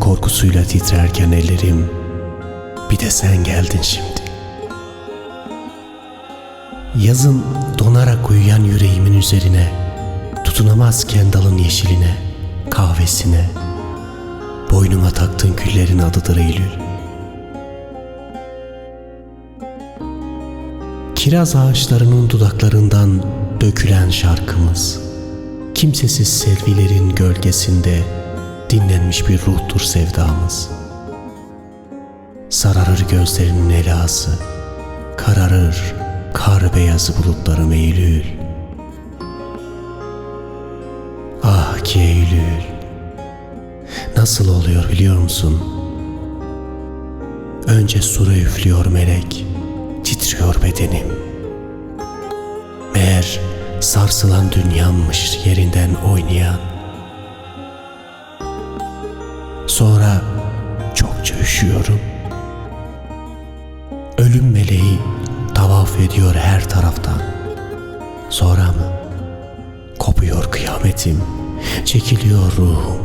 korkusuyla titrerken ellerim, bir de sen geldin şimdi. Yazın donarak uyuyan yüreğimin üzerine, tutunamazken dalın yeşiline, kahvesine, boynuma taktığın güllerin adıdır Eylül. Kiraz ağaçlarının dudaklarından dökülen şarkımız, kimsesiz selvilerin gölgesinde dinlenmiş bir ruhtur sevdamız. Sararır gözlerinin elası, kararır kar beyazı bulutlarım Eylül. Ah ki Eylül, nasıl oluyor biliyor musun? Önce sura üflüyor melek, titriyor bedenim. Meğer sarsılan dünyammış yerinden oynayan. Sonra çokça üşüyorum. Ölüm meleği tavaf ediyor her taraftan. Sonra mı? Kopuyor kıyametim, çekiliyor ruhum.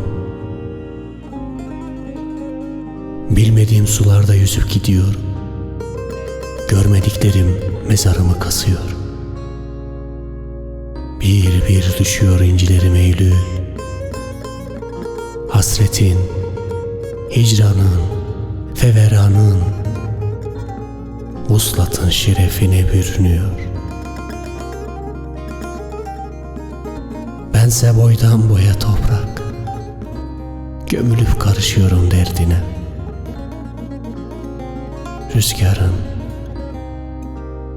Bilmediğim sularda yüzüp gidiyorum. Görmediklerim mezarımı kasıyor. Bir bir düşüyor incilerim Eylül. Hasretin, hicranın, feveranın, vuslatın şerefine bürünüyor. Bense boydan boya toprak, gömülüp karışıyorum derdine. Rüzgarın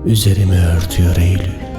üzerimi örtüyor Eylül.